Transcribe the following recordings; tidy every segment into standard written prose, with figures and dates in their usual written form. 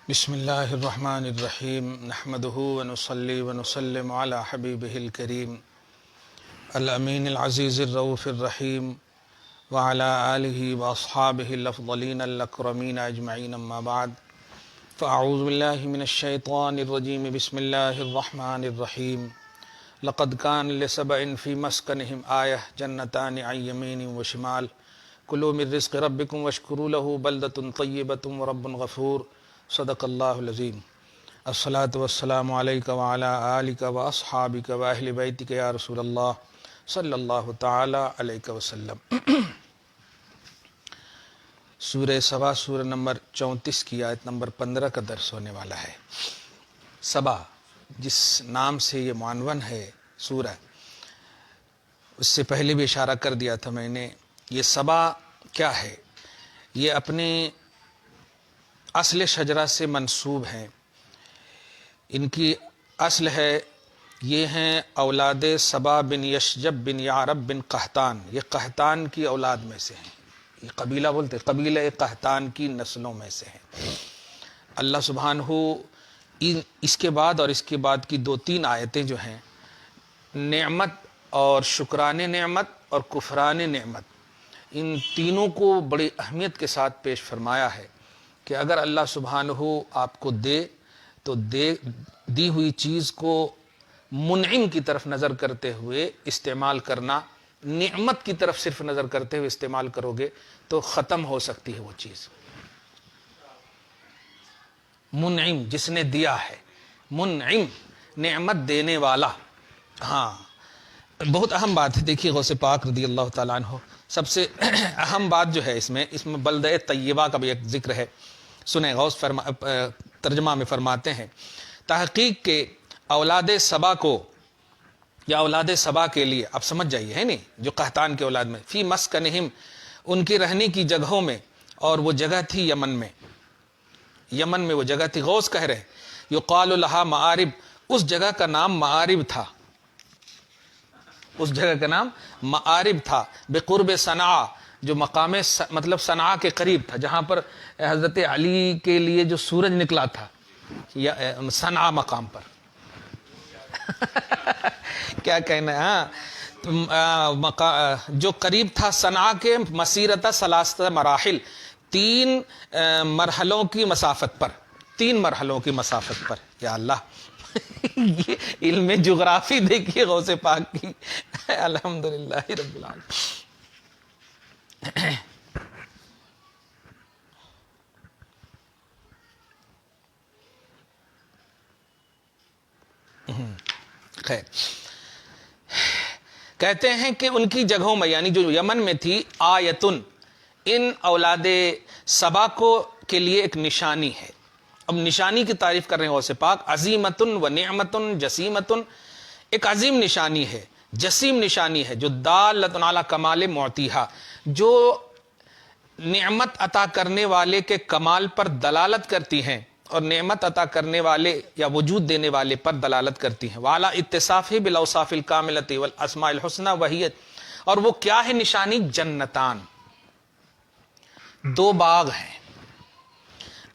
بسم اللہ الرحمن الرحیم نحمده ونصلی ونسلم علی حبیبہ الکریم الامین العزیز الرؤوف الرحیم وعلی آلہ واصحابہ الافضلین الاکرمین اجمعین اما بعد فاعوذ باللہ من الشیطان الرجیم بسم اللہ الرحمن الرحیم لقد کان لسبع فی مسکنہم آیہ جنتان عن یمین وشمال کلوا من رزق ربکم واشکروا لہ بلدۃ طیبۃ ورب غفور صدق اللہ العظیم الصلاۃ والسلام علیک وعلی آلک واصحابک واہل بیتک یا رسول اللہ صلی اللہ تعالی علیہ وسلم۔ سورہ سبا سورہ نمبر 34 کی آیت نمبر 15 کا درس ہونے والا ہے۔ سبا جس نام سے یہ معنون ہے سورہ، اس سے پہلے بھی اشارہ کر دیا تھا میں نے۔ یہ سبا کیا ہے؟ یہ اپنے اصل شجرہ سے منسوب ہیں۔ ان کی اصل ہے، یہ ہیں اولاد سبا بن یشجب بن یعرب بن قحطان۔ یہ قحطان کی اولاد میں سے ہیں، یہ قبیلہ بولتے قبیلہ قحطان کی نسلوں میں سے ہیں۔ اللہ سبحانہ اس کے بعد اور اس کے بعد کی 2-3 آیتیں جو ہیں، نعمت اور شکران نعمت اور کفران نعمت، ان تینوں کو بڑی اہمیت کے ساتھ پیش فرمایا ہے کہ اگر اللہ سبحانہ آپ کو دے تو دی ہوئی چیز کو منعم کی طرف نظر کرتے ہوئے استعمال کرنا، نعمت کی طرف صرف نظر کرتے ہوئے استعمال کرو گے تو ختم ہو سکتی ہے وہ چیز۔ منعم جس نے دیا ہے، منعم نعمت دینے والا۔ ہاں، بہت اہم بات ہے۔ دیکھیے غوث پاک رضی اللہ تعالیٰ عنہ، سب سے اہم بات جو ہے اس میں بلدہ طیبہ کا بھی ایک ذکر ہے۔ سنیں، غوث ترجمہ میں فرماتے ہیں، تحقیق کے اولاد سبا کو یا اولاد سبا کے لیے، اب سمجھ جائیے، ہے نہیں، جو قحطان کے اولاد میں، فی مسکنہم، ان کی رہنے کی جگہوں میں، اور وہ جگہ تھی یمن میں۔ یمن میں وہ جگہ تھی، غوث کہہ رہے یقال لہا معارب، اس جگہ کا نام معارب تھا، اس جگہ کا نام معارب تھا، بقرب صنعاء، جو مقام مطلب صنعاء کے قریب تھا، جہاں پر حضرت علی کے لیے جو سورج نکلا تھا، صنعاء مقام پر۔ کیا کہنا ہے، ہاں، جو قریب تھا صنعاء کے، مسیرت ثلاثہ مراحل، 3 مرحلوں کی مسافت پر، 3 مرحلوں کی مسافت پر۔ یا اللہ، یہ علم جغرافی دیکھیے غوث پاک کی، الحمدللہ رب العالمین۔ خیر، کہتے ہیں کہ ان کی جگہوں میں، یعنی جو یمن میں تھی، آیتن، ان اولاد سبا کو کے لیے ایک نشانی ہے۔ اب نشانی کی تعریف کر رہے ہیں غوث پاک، عظیمتن و نعمتن جسیمتن، ایک عظیم نشانی ہے، جسیم نشانی ہے، جو دالۃ علی کمال معطیہا، جو نعمت عطا کرنے والے کے کمال پر دلالت کرتی ہیں، اور نعمت عطا کرنے والے یا وجود دینے والے پر دلالت کرتی ہیں۔ وعلی اتصافہ بالاوصاف الکاملۃ والاسماء الحسنی، وہی، اور وہ کیا ہے نشانی؟ جنتان، 2 باغ ہیں،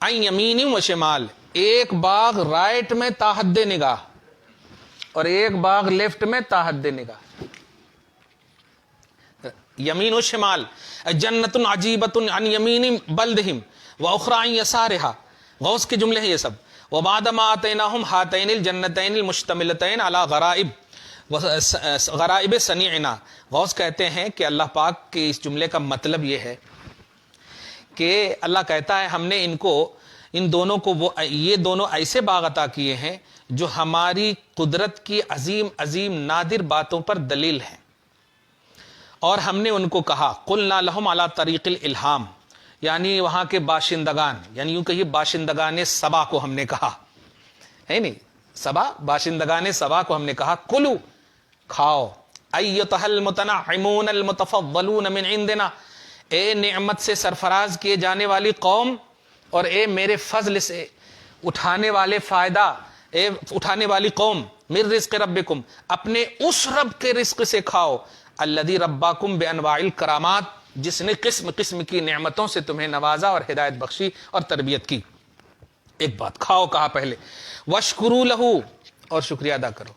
عن یمین و شمال، ایک باغ رائٹ میں تا حد نگاہ اور ایک باغ لیفٹ میں تا حد نگاہ، یمین و شمال۔ جنت عجیبۃ عن یمین بلدہم واخری عن یسارہا، غوث کے جملے ہیں یہ سب۔ وبعد ما آتیناہم ہاتین الجنتین المشتملتین علی غرائب صنیعنا، غوث کہتے ہیں کہ اللہ پاک کے اس جملے کا مطلب یہ ہے کہ اللہ کہتا ہے ہم نے ان دونوں کو یہ دونوں ایسے باغ عطا کیے ہیں جو ہماری قدرت کی عظیم عظیم نادر باتوں پر دلیل ہیں، اور ہم نے ان کو کہا قلنا لہم علی طریق الالہام، یعنی وہاں کے باشندگان، یعنی یوں کہیے باشندگان سبا کو ہم نے کہا، ہے نہیں، سبا، باشندگان سبا کو ہم نے کہا کلو، کھاؤ، ایتھا المتنعمون المتفضلون من عندنا، اے نعمت سے سرفراز کیے جانے والی قوم، اور اے میرے فضل سے اٹھانے والے فائدہ، اے اٹھانے والی قوم، من رزق ربکم، اپنے اس رب کے رزق سے کھاؤ، الذی رباکم بانواع الکرامات، جس نے قسم قسم کی نعمتوں سے تمہیں نوازا اور ہدایت بخشی اور تربیت کی۔ ایک بات کھاؤ کہا پہلے، وشکرو لہو اور شکریہ ادا کرو.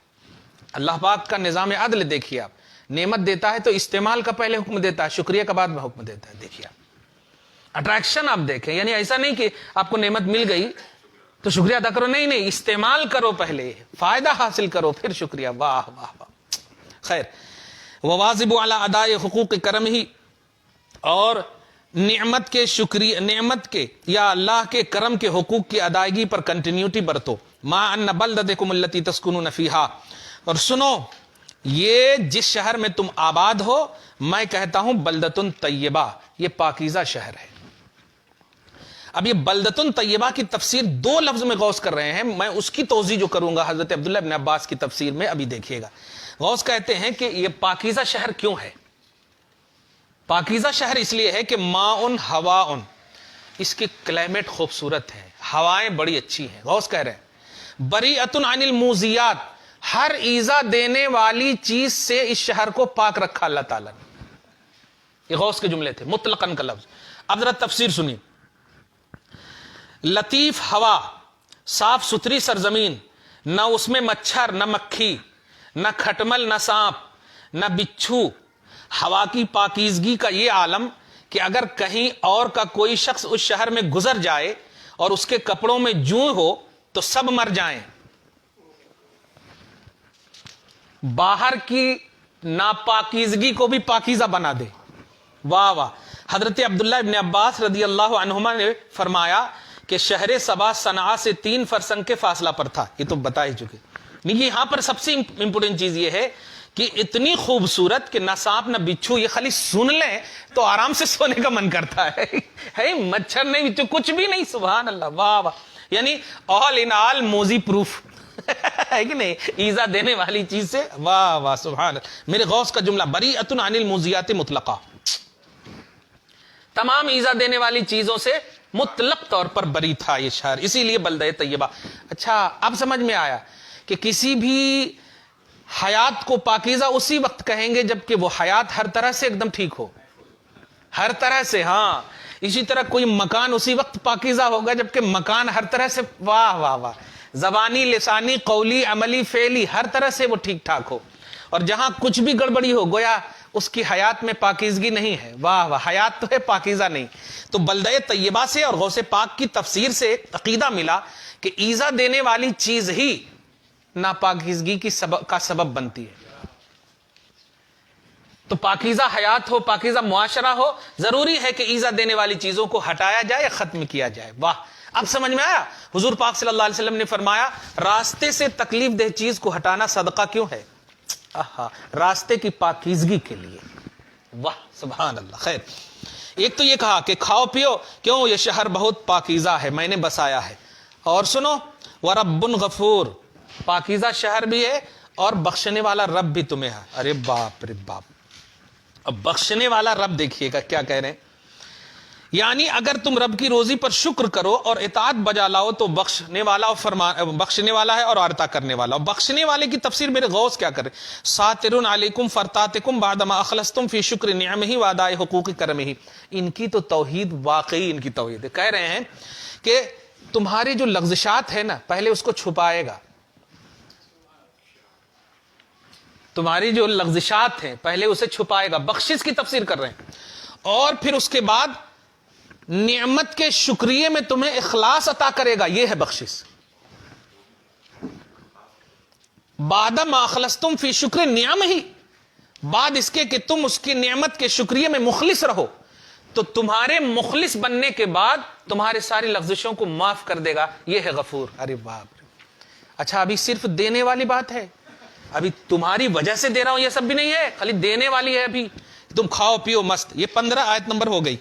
اللہ پاک کا نظام عدل دیکھیے آپ، نعمت دیتا ہے تو استعمال کا پہلے حکم دیتا ہے، شکریہ کا بعد میں حکم دیتا ہے. دیکھیے آپ اٹریکشن آپ دیکھیں، یعنی ایسا نہیں کہ آپ کو نعمت مل گئی تو شکریہ ادا کرو، نہیں نہیں، استعمال کرو پہلے، فائدہ حاصل کرو پھر شکریہ. واہ واہ واہ. خیر، وواظب علی اداء حقوق کرم ہی، اور نعمت کے شکریہ، نعمت کے یا اللہ کے کرم کے حقوق کی ادائیگی پر کنٹینیوٹی برتو. ما ان بلدتکم التی تسکنون فیہا، اور سنو یہ جس شہر میں تم آباد ہو، میں کہتا ہوں بلدتن طیبہ، یہ پاکیزہ شہر ہے. اب یہ بلدتن طیبہ کی تفسیر دو لفظ میں غوث کر رہے ہیں، میں اس کی توضیح جو کروں گا حضرت عبداللہ ابن عباس کی تفسیر میں، ابھی دیکھیے گا. غوث کہتے ہیں کہ یہ پاکیزہ شہر کیوں ہے؟ پاکیزہ شہر اس لیے ہے کہ ماء ہواء، اس کی کلائمیٹ خوبصورت ہے، ہوائیں بڑی اچھی ہیں. غوث کہہ رہے ہیں بریئۃ عن الموذیات، ہر ایذا دینے والی چیز سے اس شہر کو پاک رکھا اللہ تعالیٰ نے. یہ غوث کے جملے تھے، مطلقاً کا لفظ. اب ذرا تفسیر سنیے. لطیف ہوا، صاف ستھری سرزمین، نہ اس میں مچھر نہ مکھی نہ کھٹمل نہ سانپ نہ بچھو. ہوا کی پاکیزگی کا یہ عالم کہ اگر کہیں اور کا کوئی شخص اس شہر میں گزر جائے اور اس کے کپڑوں میں جوں ہو تو سب مر جائیں. باہر کی ناپاکیزگی کو بھی پاکیزہ بنا دے. واہ واہ. حضرت عبداللہ ابن عباس رضی اللہ عنہما نے فرمایا کہ شہر سبا صنعاء سے 3 فرسنگ کے فاصلہ پر تھا. یہ تو بتا ہی چکے. یہاں پر سب سے امپورٹنٹ چیز یہ ہے کہ اتنی خوبصورت کہ نہ سانپ نہ بچھو، یہ خالی سن لیں تو آرام سے سونے کا من کرتا ہے. مچھر نہیں، بچھو کچھ بھی نہیں. سبحان اللہ. واہ واہ. یعنی آل ان آل موزی پروف ہے کہ نہیں، ایزا دینے والی چیز سے. واہ واہ سبحان اللہ. میرے غوث کا جملہ بریئۃ عن الموذیات مطلقہ، تمام ایزا دینے والی چیزوں سے مطلق طور پر بری تھا یہ شہر، اسی لیے بلدہ طیبہ. اچھا اب سمجھ میں آیا کہ کسی بھی حیات کو پاکیزہ اسی وقت کہیں گے جبکہ وہ حیات ہر طرح سے ایک دم ٹھیک ہو، ہر طرح سے. ہاں اسی طرح کوئی مکان اسی وقت پاکیزہ ہوگا جبکہ مکان ہر طرح سے، واہ واہ واہ، زبانی لسانی قولی عملی فعلی ہر طرح سے وہ ٹھیک ٹھاک ہو. اور جہاں کچھ بھی گڑبڑی ہو گویا اس کی حیات میں پاکیزگی نہیں ہے. واہ واہ. حیات تو ہے پاکیزہ نہیں. تو بلدہ طیبہ سے اور غوث پاک کی تفسیر سے عقیدہ ملا کہ ایذا دینے والی چیز ہی ناپاکیزگی کا سبب بنتی ہے. تو پاکیزہ حیات ہو، پاکیزہ معاشرہ ہو، ضروری ہے کہ ایذا دینے والی چیزوں کو ہٹایا جائے یا ختم کیا جائے. واہ. اب سمجھ میں آیا. حضور پاک صلی اللہ علیہ وسلم نے فرمایا راستے سے تکلیف دہ چیز کو ہٹانا صدقہ کیوں ہے؟ راستے کی پاکیزگی کے لیے. واہ سبحان اللہ. خیر، ایک تو یہ کہا کہ کھاؤ پیو، کیوں؟ یہ شہر بہت پاکیزہ ہے، میں نے بسایا ہے. اور سنو ورب غفور، پاکیزہ شہر بھی ہے اور بخشنے والا رب بھی تمہیں ہے. ارے باپ رے باپ. اب بخشنے والا رب دیکھیے گا کیا کہہ رہے ہیں. یعنی اگر تم رب کی روزی پر شکر کرو اور اطاعت بجا لاؤ تو بخشنے والا بخشنے والا ہے اور عطا کرنے والا. اور بخشنے والے کی تفسیر میرے غوث کیا کرے؟ ساتر علیکم فرتاتکم بعد ما اخلصتم فی شکر نعمہ واداء حقوق کرمہ. ان کی تو توحید واقعی ان کی توحید ہے. کہہ رہے ہیں کہ تمہاری جو لغزشات ہے نا پہلے اس کو چھپائے گا. تمہاری جو لغزشات ہیں پہلے اسے چھپائے گا. بخشش کی تفسیر کر رہے ہیں. اور پھر اس کے بعد نعمت کے شکریہ میں تمہیں اخلاص عطا کرے گا. یہ ہے بخشش. بعد ما اخلصتم فی شکر نعمہ، بعد اس کے کہ تم اس کی نعمت کے شکریہ میں مخلص رہو تو تمہارے مخلص بننے کے بعد تمہارے ساری لغزشوں کو معاف کر دے گا. یہ ہے غفور. ارے باپ. اچھا ابھی صرف دینے والی بات ہے، ابھی تمہاری وجہ سے دے رہا ہوں یہ سب بھی نہیں ہے، خالی دینے والی ہے. ابھی تم کھاؤ پیو مست. یہ 15 آیت نمبر ہو گئی.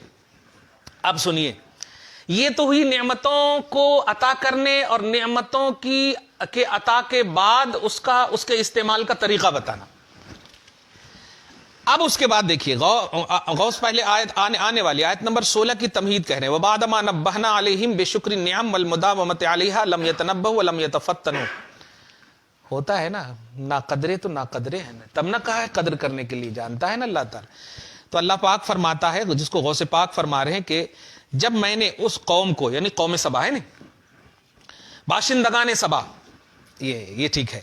اب سنیے، یہ تو ہوئی نعمتوں کو عطا کرنے اور نعمتوں کے عطا کے بعد اس کے استعمال کا طریقہ بتانا. اب اس کے بعد دیکھیے غوث پہلے آیت آنے والی آیت نمبر 16 کی تمہید کہہ رہے ہیں وَبَعْدَ مَا نَبَّهْنَا عَلَيْهِمْ بِشُكْرِ النِّعَمِ وَالْمُدَاوَمَةِ عَلَيْهَا لَمْ يَتَنَبَّهُوا وَلَمْ يَتَفَتَّنُوا. ہوتا ہے نا ناقدرے تو ناقدرے ہیں نا، تب نہ کہا ہے قدر کرنے کے لیے، جانتا ہے نا اللہ تعالیٰ. تو اللہ پاک فرماتا ہے، جس کو غوث پاک فرما رہے ہیں کہ جب میں نے اس قوم کو، یعنی قوم سبا ہے نا، باشندگان سبا، یہ ٹھیک ہے.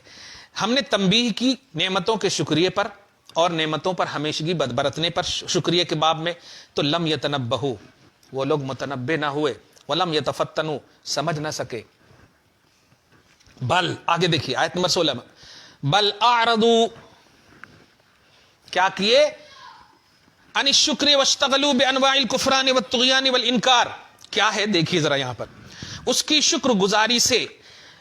ہم نے تنبیہ کی نعمتوں کے شکریہ پر اور نعمتوں پر ہمیشگی برتنے پر شکریہ کے باب میں. تو لم یتنبہو، وہ لوگ متنبہ نہ ہوئے. ولم یتفتنو، سمجھ نہ سکے. بل، آگے دیکھیے آیت نمبر 16 میں، بل اعرضوا، کیا کیے؟ ان الشکر واشتغلوا بانواع الکفران والطغیان والانکار. کیا ہے دیکھیے ذرا یہاں پر، اس کی شکر گزاری سے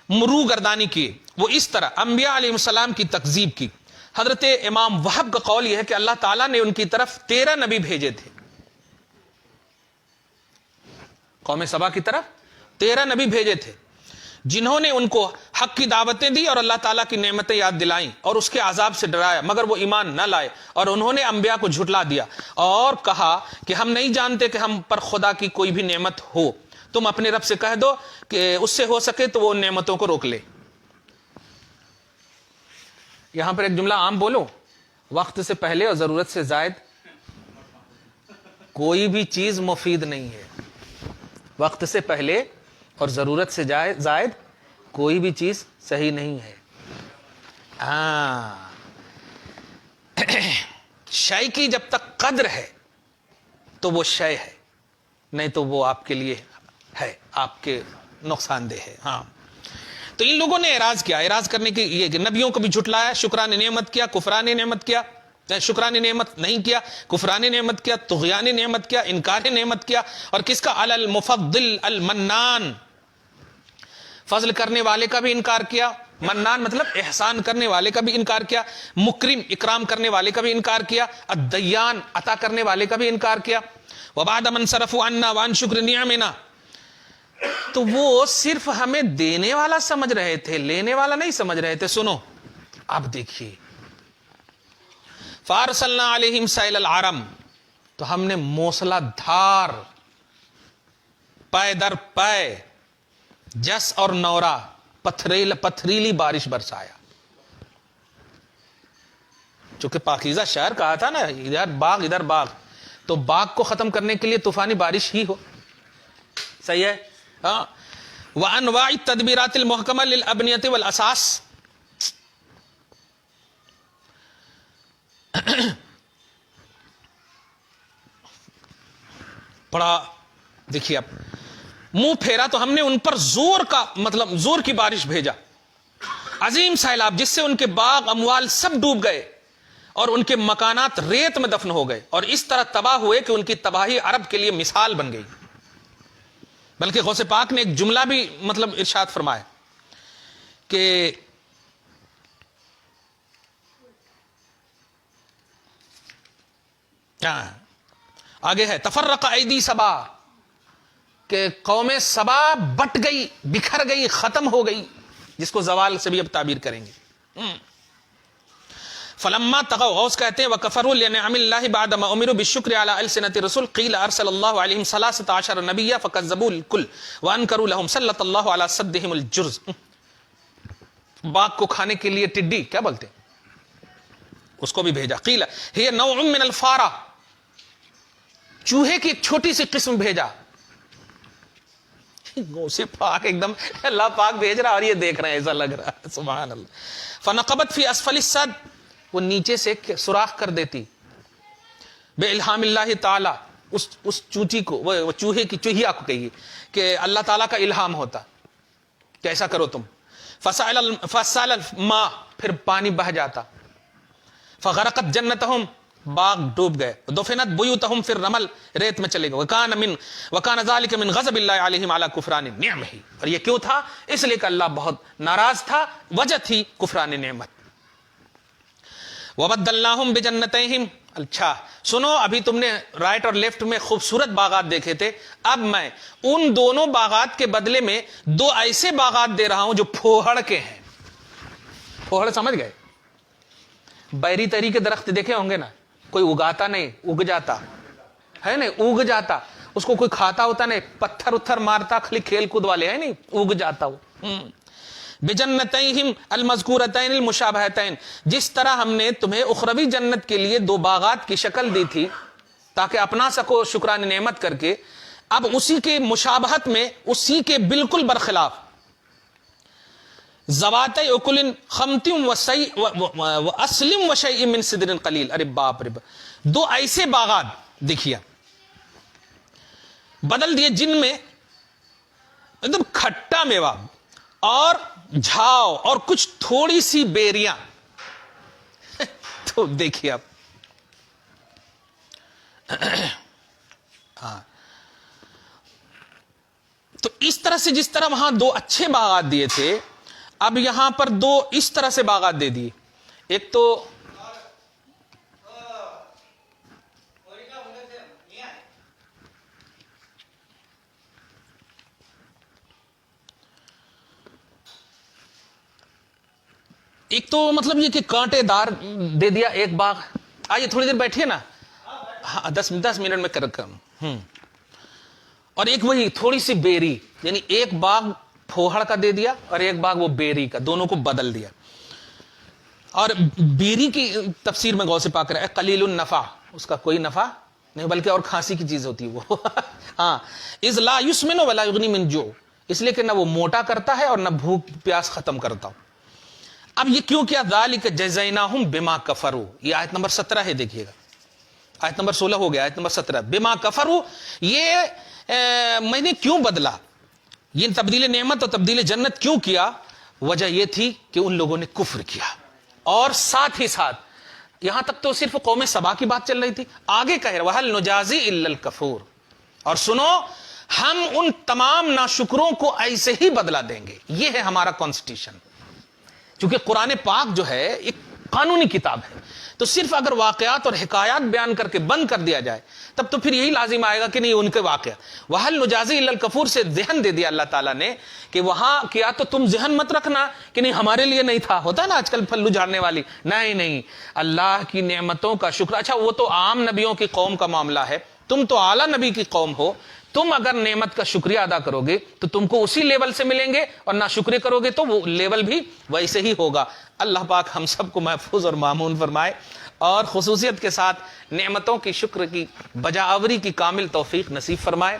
مرو گردانی کی. وہ اس طرح انبیاء علیہ السلام کی تکذیب کی. حضرت امام وہب کا قول یہ ہے کہ اللہ تعالیٰ نے ان کی طرف 13 نبی بھیجے تھے. قوم سبا کی طرف 13 نبی بھیجے تھے، جنہوں نے ان کو حق کی دعوتیں دی اور اللہ تعالیٰ کی نعمتیں یاد دلائیں اور اس کے عذاب سے ڈرایا، مگر وہ ایمان نہ لائے اور انہوں نے انبیاء کو جھٹلا دیا اور کہا کہ ہم نہیں جانتے کہ ہم پر خدا کی کوئی بھی نعمت ہو. تم اپنے رب سے کہہ دو کہ اس سے ہو سکے تو وہ ان نعمتوں کو روک لے. یہاں پر ایک جملہ عام بولو، وقت سے پہلے اور ضرورت سے زائد کوئی بھی چیز مفید نہیں ہے. وقت سے پہلے اور ضرورت سے زائد کوئی بھی چیز صحیح نہیں ہے. شے کی جب تک قدر ہے تو وہ شے ہے، نہیں تو وہ آپ کے لیے ہے، آپ کے نقصان دہ ہے. ہاں، تو ان لوگوں نے اعراض کیا. اعراض کرنے کی یہ کہ نبیوں کو بھی جھٹلایا، شکران نعمت کیا، کفران نعمت کیا، شکران نعمت نہیں کیا، کفران نعمت کیا، طغیان نعمت کیا، انکار نعمت کیا. اور کس کا؟ علی المفضل المنان، فضل کرنے والے کا بھی انکار کیا. منان مطلب احسان کرنے والے کا بھی انکار کیا. مکرم، اکرام کرنے والے کا بھی انکار کیا. الدیان، عطا کرنے والے کا بھی انکار کیا. وبعد من صرفوا عنا وعن شکر نعمنا، تو وہ صرف ہمیں دینے والا سمجھ رہے تھے، لینے والا نہیں سمجھ رہے تھے. سنو اب دیکھیے، فارسلنا علیہم سیل العرم، تو ہم نے موسلا دھار پے در پے جس اور نورا پتھریلی بارش برسایا. چونکہ پاکیزہ شہر کہا تھا نا، ادھر باغ ادھر باغ، تو باغ کو ختم کرنے کے لیے طوفانی بارش ہی ہو. صحیح ہے. ہاں، وانواع التدبیرات المحکمہ للابنیۃ والاساس، بڑا دیکھیے اب منہ پھیرا تو ہم نے ان پر زور کا مطلب زور کی بارش بھیجا، عظیم سیلاب، جس سے ان کے باغ اموال سب ڈوب گئے اور ان کے مکانات ریت میں دفن ہو گئے اور اس طرح تباہ ہوئے کہ ان کی تباہی عرب کے لیے مثال بن گئی. بلکہ غوث پاک نے ایک جملہ بھی مطلب ارشاد فرمایا کہ آگے ہے تفرق ایدی سبا، کہ قوم سبا بٹ گئی، بکھر گئی، ختم ہو گئی، جس کو زوال سے بھی اب تعبیر کریں گے. فلما طغوا، غوث کہتے ہیں وکفروا لنعم اللہ بعد ما امروا بالشکر علی السنۃ الرسل قیل ارسل اللہ علیہم 13 نبیا فکذبوا الکل وانکروا لهم سلط اللہ علی صدهم الجرز. باغ کو کھانے کے لیے ٹڈی کیا بولتے ہیں، اس کو بھی بھیجا. قیل ہی نوع من الفارہ، چوہے کی ایک چھوٹی سی قسم بھیجا. غوث پاک ایک دم اللہ پاک بھیج رہا اور یہ دیکھ رہے ہیں، ایسا لگ رہا ہے سبحان اللہ. فنقبت فی اسفل السد، وہ نیچے سے سوراخ کر دیتی بے الہام اللہ تعالی، اس چوٹی کو، وہ چوہے کی چوہیا کو کہیے کہ اللہ تعالیٰ کا الہام ہوتا کہ ایسا کرو تم. فسال الماء، پھر پانی بہ جاتا. فغرقت جنتہم، باغ ڈوب گئے. دفنت بیوتہم فی الرمل، ریت میں چلے گئے. وکان ذلک من غضب اللہ علیہم علی کفران نعمہ، اور یہ کیوں تھا؟ اس لیے کہ اللہ بہت ناراض تھا، وجہ تھی کفران نعمت. وبدلناہم بجنتیہم، اچھا سنو، ابھی تم نے رائٹ اور لیفٹ میں خوبصورت باغات دیکھے تھے، اب میں ان دونوں باغات کے بدلے میں 2 ایسے باغات دے رہا ہوں جو پھوہڑ کے ہیں. پھوہڑ سمجھ گئے؟ بیری تری کے درخت دیکھے ہوں گے نا، کوئی اگاتا نہیں، اگ جاتا ہے نا، اگ جاتا، اس کو کوئی کھاتا ہوتا نہیں، پتھر اتھر مارتا، خالی کھیل کود والے ہیں نہیں، اگ جاتا وہ. بجنتیہم المذکورتین المشابہتین، جس طرح ہم نے تمہیں اخروی جنت کے لیے 2 باغات کی شکل دی تھی تاکہ اپنا سکو شکران نعمت کر کے، اب اسی کے مشابہت میں، اسی کے بالکل برخلاف ذوات اکل خمت واسلم وشیء من صدر قلیل. ارے باپ رے باپ، دو ایسے باغات دیکھیا بدل دیے جن میں ایک دم کھٹا میوہ اور جھاؤ اور کچھ تھوڑی سی بیریاں. تو دیکھیے آپ، ہاں تو اس طرح سے جس طرح وہاں دو اچھے باغات دیے تھے، اب یہاں پر دو اس طرح سے باغات دے دیے. ایک تو مطلب یہ کہ کانٹے دار دے دیا ایک باغ. آئیے تھوڑی دیر بیٹھیے نا، ہاں 10 منٹ میں کر. اور ایک وہی تھوڑی سی بیری، یعنی ایک باغ پھوہڑ کا دے دیا اور ایک باغ وہ بیری کا، دونوں کو بدل دیا. اور بیری کی تفسیر میں غور سے پا کر ہے قلیل النفع، اس کا کوئی نفع نہیں بلکہ اور کھانسی کی چیز ہوتی ہے وہ. ہاں اذ لا یسمن ولا یغنی من جوع، اس لیے کہ نہ وہ موٹا کرتا ہے اور نہ بھوک پیاس ختم کرتا. اب یہ کیوں کیا؟ ذالک جزیناہم بما کفروا، یہ آیت نمبر 17 ہے، دیکھیے گا. آیت نمبر 16 ہو گیا، آیت نمبر 17 بما کفروا. یہ میں نے کیوں بدلا، یہ تبدیل نعمت اور تبدیل جنت کیوں کیا؟ وجہ یہ تھی کہ ان لوگوں نے کفر کیا. اور ساتھ ہی ساتھ یہاں تک تو صرف قوم سبا کی بات چل رہی تھی، آگے کہہ رہا وَهَلْ نُجَازِي إِلَّا الْكَفُورَ. اور سنو، ہم ان تمام ناشکروں کو ایسے ہی بدلا دیں گے. یہ ہے ہمارا کانسٹیٹیوشن. چونکہ قرآن پاک جو ہے ایک قانونی کتاب ہے، تو صرف اگر واقعات اور حکایات بیان کر کے بند کر دیا جائے تب تو پھر یہی لازم آئے گا کہ نہیں ان کے واقعات. وَهَلْ نُجَازِي إِلَّا الْكَفُورَ سے ذہن دے دیا اللہ تعالیٰ نے کہ وہاں کیا تو تم ذہن مت رکھنا کہ نہیں ہمارے لیے نہیں تھا. ہوتا ہے نا آج کل پھلو جھاڑنے والی، نہیں اللہ کی نعمتوں کا شکر. اچھا وہ تو عام نبیوں کی قوم کا معاملہ ہے، تم تو اعلیٰ نبی کی قوم ہو، تم اگر نعمت کا شکریہ ادا کرو گے تو تم کو اسی لیول سے ملیں گے، اور نہ شکریہ کرو گے تو وہ لیول بھی ویسے ہی ہوگا. اللہ پاک ہم سب کو محفوظ اور مامون فرمائے، اور خصوصیت کے ساتھ نعمتوں کی شکر کی بجاوری کی کامل توفیق نصیب فرمائے.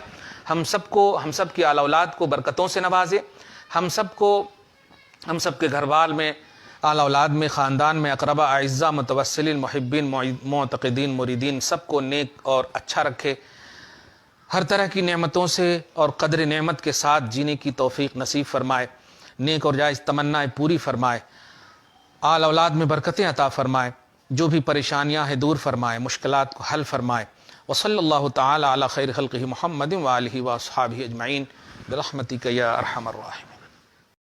ہم سب کو، ہم سب کی آل اولاد کو برکتوں سے نوازے. ہم سب کو، ہم سب کے گھر بار میں، آل اولاد میں، خاندان میں، اقربا اعزاء متوسلین محبین معتقدین مریدین سب کو نیک اور اچھا رکھے. ہر طرح کی نعمتوں سے اور قدر نعمت کے ساتھ جینے کی توفیق نصیب فرمائے. نیک اور جائز تمنائیں پوری فرمائے. آل اولاد میں برکتیں عطا فرمائے. جو بھی پریشانیاں ہیں دور فرمائے، مشکلات کو حل فرمائے. وصلی اللہ تعالی علی خیر خلقہ محمد وآلہ واصحابہ اجمعین برحمتک یا ارحم الراحمین.